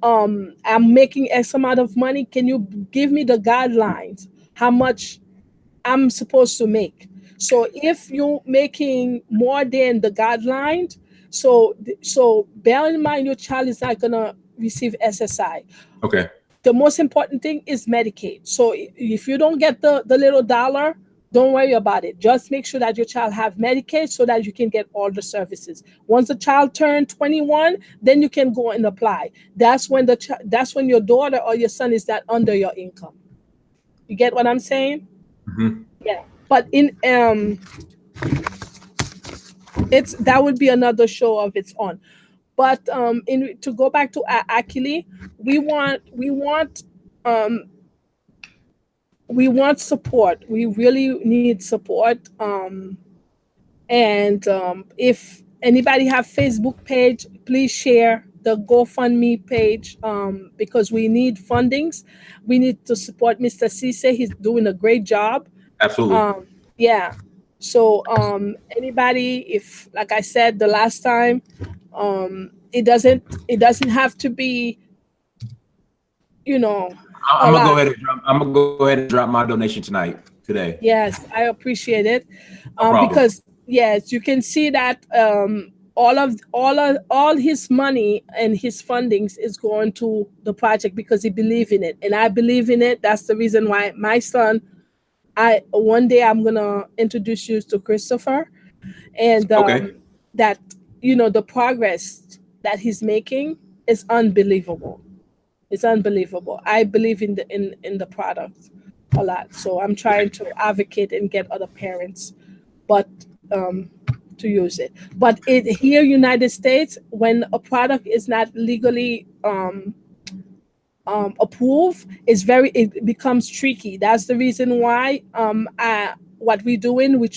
I'm making X amount of money. Can you give me the guidelines? How much I'm supposed to make? So if you're making more than the guideline, so bear in mind your child is not gonna receive SSI. Okay. The most important thing is Medicaid. So if you don't get the little dollar, don't worry about it. Just make sure that your child have Medicaid so that you can get all the services. Once the child turns 21, then you can go and apply. That's when that's when your daughter or your son is not under your income. You get what I'm saying? Yeah. But that would be another show of its own. But to go back to Akili, we want support. We really need support. And if Anybody have Facebook page, please share the GoFundMe page, because we need fundings. We need to support Mr. Cisse. He's doing a great job. Absolutely. Yeah. So anybody, if, like I said the last time, it doesn't have to be, you know, I'm gonna go ahead and drop my donation today. Yes, I appreciate it. No problem. Because yes, you can see that all his money and his fundings is going to the project because he believes in it, and I believe in it. That's the reason why my son, one day I'm gonna introduce you to Christopher, and Okay. that, the progress that he's making is unbelievable. It's unbelievable. I believe in the product a lot, so I'm trying to advocate and get other parents, but to use it. But here, United States, when a product is not legally approved, it becomes tricky. That's the reason why what we're doing, we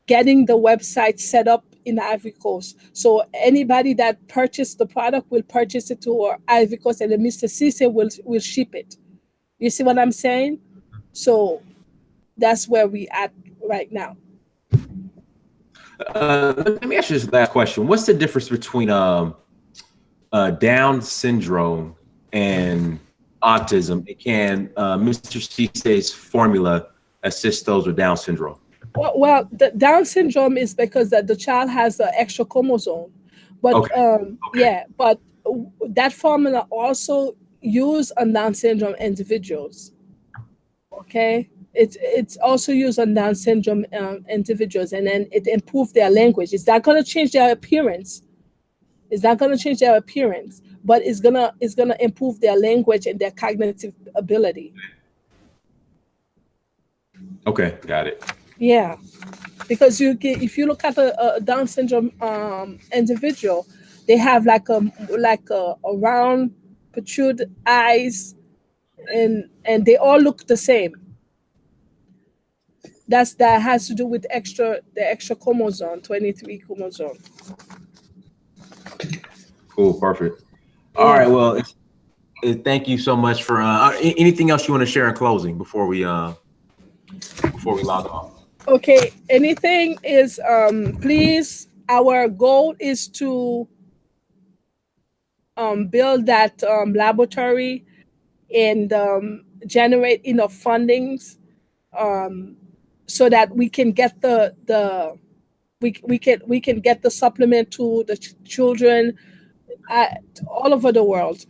getting the website set up in Ivory Coast. So anybody that purchased the product will purchase it to our Ivory Coast, and then Mr. Cisse will ship it. You see what I'm saying? So that's where we at right now. Let me ask you this last question. What's the difference between Down syndrome and autism? Can Mr. Cisse's formula assist those with Down syndrome? Well, the Down syndrome is because the child has an extra chromosome, but yeah, but that formula also used on Down syndrome individuals. Okay, it's also used on Down syndrome individuals, and then it improves their language. It's not going to change their appearance. It's not going to change their appearance, but it's gonna improve their language and their cognitive ability. Okay, got it. Yeah, because if you look at a Down syndrome individual, they have like a round, protruded eyes, and they all look the same. That has to do with the extra chromosome, 23 chromosome. Cool, perfect. All right, well, thank you so much for anything else you want to share in closing before we log off. Okay, anything is please, our goal is to build that laboratory and generate enough fundings so that we can get we can get the supplement to the children all over the world.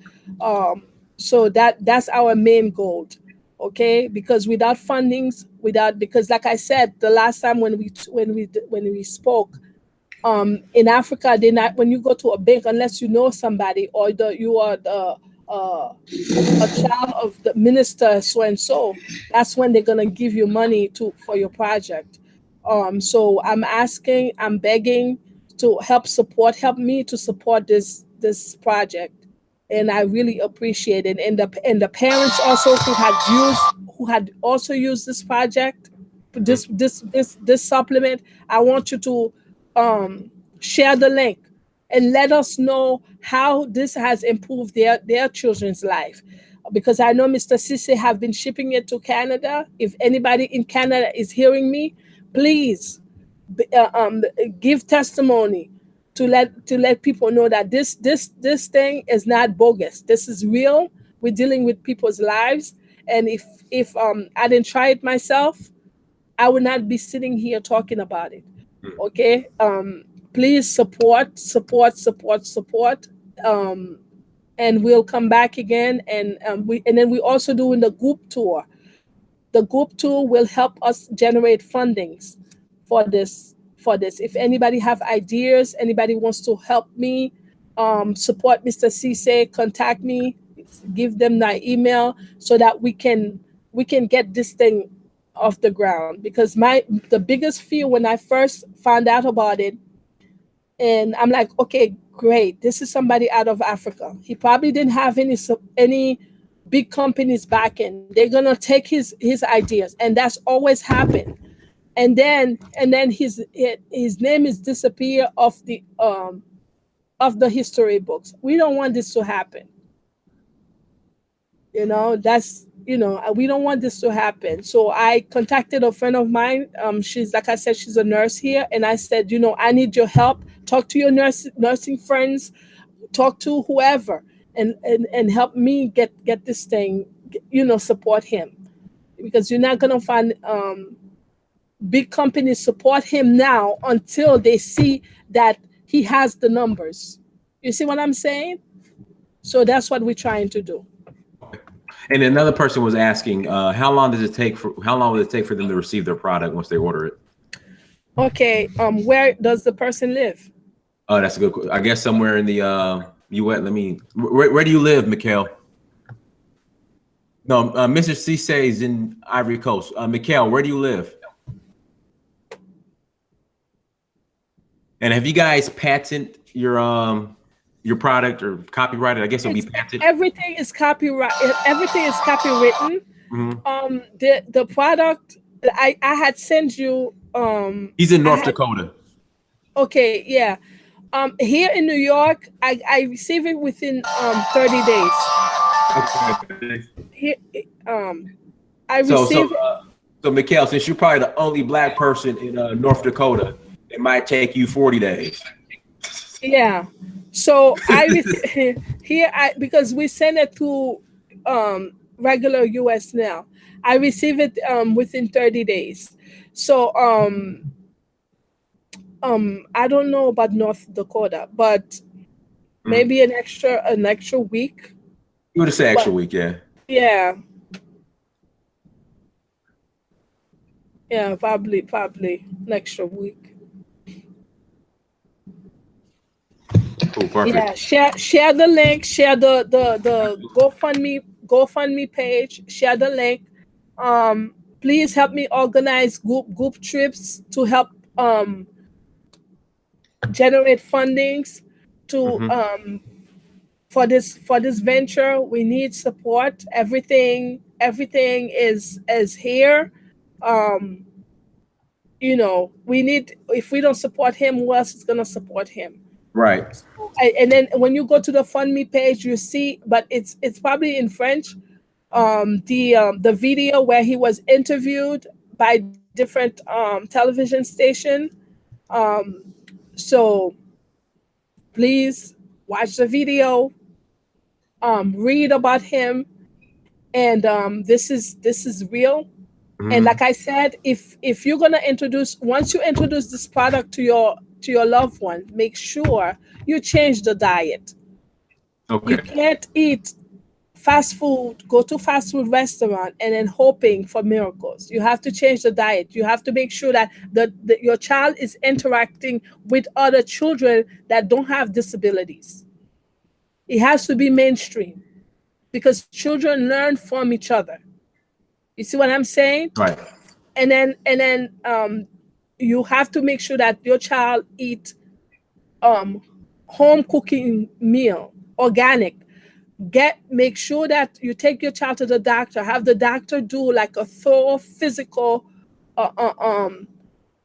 So that's our main goal. Okay, because without fundings, because like I said the last time when we spoke, in Africa, when you go to a bank, unless you know somebody or you are a child of the minister so and so, that's when they're gonna give you money for your project. So I'm begging to help me to support this project. And I really appreciate it. And the parents also who had also used this project, this supplement, I want you to share the link and let us know how this has improved their children's life. Because I know Mr. Cisse have been shipping it to Canada. If anybody in Canada is hearing me, please give testimony to let people know that this thing is not bogus. This is real. We're dealing with people's lives, and if I didn't try it myself, I would not be sitting here talking about it. Okay, please support, and we'll come back again, and then we also doing the group tour. The group tour will help us generate fundings for this. If anybody have ideas, anybody wants to help me support Mr. Cisse, contact me, give them my email so that we can get this thing off the ground. Because the biggest fear when I first found out about it, and I'm like, okay, great, this is somebody out of Africa. He probably didn't have any big companies backing. They're gonna take his ideas, and that's always happened. and then his name is disappear off the history books. We don't want this to happen. That's we don't want this to happen. So I contacted a friend of mine. She's, like I said, she's a nurse here, and I said, I need your help. Talk to your nursing friends, talk to whoever, and help me get this thing, support him, because you're not gonna find big companies support him now until they see that he has the numbers. You see what I'm saying? So that's what we're trying to do. And another person was asking, how long will it take for them to receive their product once they order it? Okay. Where does the person live? Oh, that's a good question. I guess somewhere in the U.S. Where do you live, Mikhail? No, Mr. Cisse is in Ivory Coast. Mikhail, where do you live? And have you guys patented your product or copyrighted? I guess it'll be patented. Everything is copyright. Everything is copywritten. Mm-hmm. The product I had sent you. He's in North Dakota. Okay, yeah. Here in New York, I receive it within 30 days. Okay. Here, I receive. So Mikhail, since you're probably the only Black person in North Dakota, it might take you 40 days. Yeah. So because we send it to regular US mail, I receive it within 30 days. So I don't know about North Dakota, but maybe an extra week. You would have said extra week, yeah. Yeah. Yeah, probably an extra week. Cool, perfect. Yeah, share the link, share the GoFundMe page, share the link. Please help me organize group trips to help generate fundings to for this venture. We need support. Everything is here. We need, if we don't support him, who else is gonna support him? Right. And then when you go to the FundMe page, you see, but it's probably in French. The video where he was interviewed by different television station. So please watch the video, read about him, and this is real. And like I said, if you're gonna once you introduce this product to your loved one, make sure you change the diet. Okay. You can't eat fast food, go to fast food restaurant, and then hoping for miracles. You have to change the diet. You have to make sure that your child is interacting with other children that don't have disabilities. It has to be mainstream, because children learn from each other. You see what I'm saying? Right. And then you have to make sure that your child eat home cooking meal, organic. Make sure that you take your child to the doctor. Have the doctor do like a thorough physical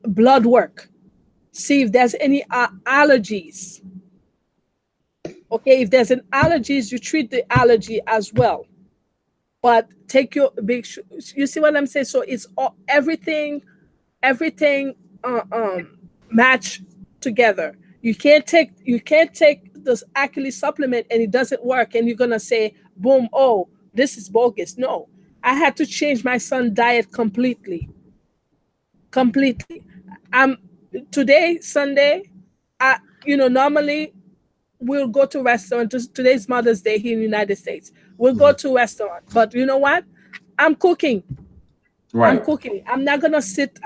blood work. See if there's any allergies. Okay, if there's an allergies, you treat the allergy as well. But you see what I'm saying? So it's everything match together. You can't take this Akili supplement and it doesn't work, and you're gonna say, boom, oh, this is bogus. No, I had to change my son's diet completely. Today, Sunday, normally we'll go to restaurant. Today's Mother's Day here in the United States. We'll go to restaurant, but you know what? I'm cooking. Right. I'm cooking. I'm not gonna sit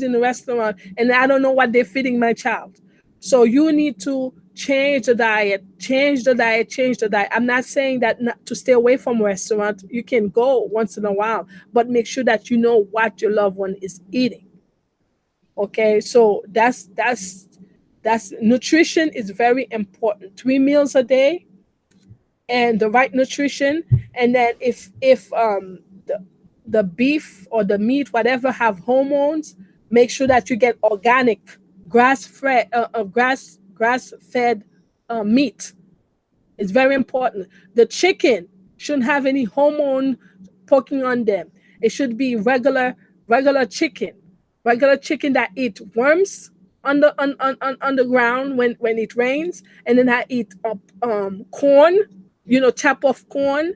in a restaurant and I don't know what they're feeding my child. So you need to change the diet. I'm not saying that not to stay away from restaurant. You can go once in a while, but make sure that you know what your loved one is eating. Okay, so that's nutrition is very important. 3 meals a day and the right nutrition. And then if the beef or the meat, whatever, have hormones, Make sure that you get organic, grass-fed meat. It's very important. The chicken shouldn't have any hormone poking on them. It should be regular chicken that eat worms on the ground when it rains, and then I eat corn, chop off corn,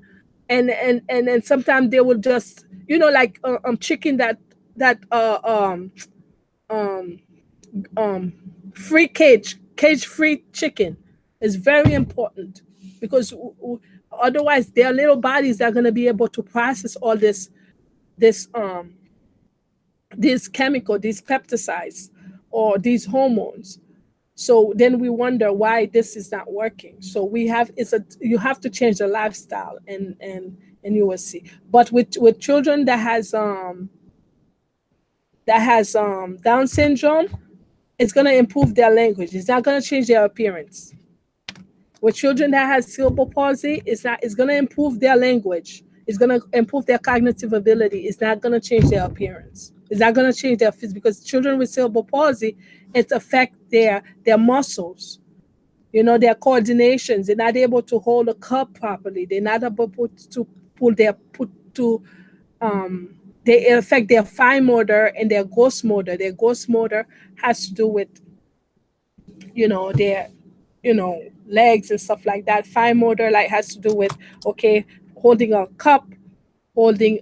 and then sometimes they will just like chicken that free cage free chicken is very important, because otherwise their little bodies are going to be able to process all this chemical, these pesticides or these hormones. So then we wonder why this is not working. So you have to change the lifestyle, and you will see. But with children that has Down syndrome, it's going to improve their language. It's not going to change their appearance. With children that has cerebral palsy, it's going to improve their language. It's going to improve their cognitive ability. It's not going to change their appearance. It's not going to change their physics, because children with cerebral palsy, it affects their muscles, their coordinations. They're not able to hold a cup properly. They're not able to they affect their fine motor and their gross motor. Their gross motor has to do with, their, legs and stuff like that. Fine motor has to do with, holding a cup, holding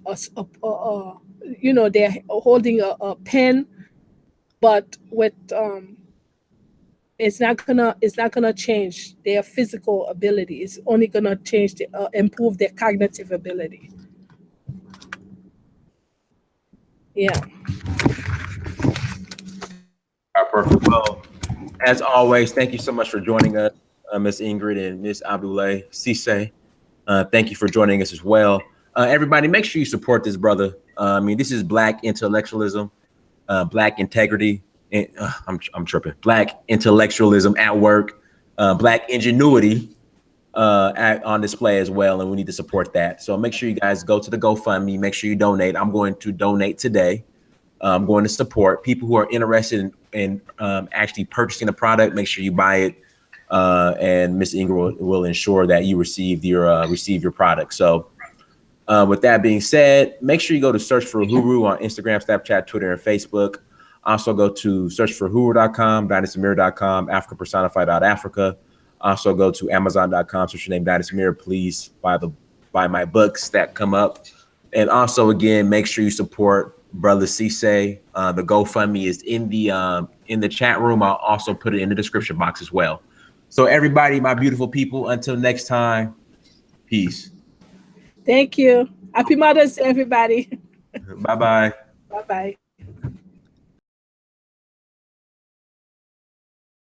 they're holding a pen, but with it's not gonna change their physical ability. It's only gonna improve their cognitive ability. Yeah. Perfect. Well, as always, thank you so much for joining us, Miss Ingrid and Miss Abdoulaye. Cisse, thank you for joining us as well. Everybody, make sure you support this brother. This is Black intellectualism, Black integrity. I'm tripping. Black intellectualism at work, Black ingenuity on display as well, and we need to support that. So make sure you guys go to the GoFundMe. Make sure you donate. I'm going to donate today. I'm going to support people who are interested in actually purchasing the product. Make sure you buy it, and Miss Ingrid will ensure that you receive your product. So with that being said, make sure you go to Search for Uhuru on Instagram, Snapchat, Twitter, and Facebook. Also go to searchforuhuru.com, dynastymirror.com, africapersonified.africa. Also go to amazon.com, search your name Dynasty Mirror. Please buy my books that come up. And also, again, make sure you support Brother Cisse. The GoFundMe is in the chat room. I'll also put it in the description box as well. So everybody, my beautiful people, until next time, peace. Thank you. Happy Mother's Day, everybody. Bye-bye. Bye-bye.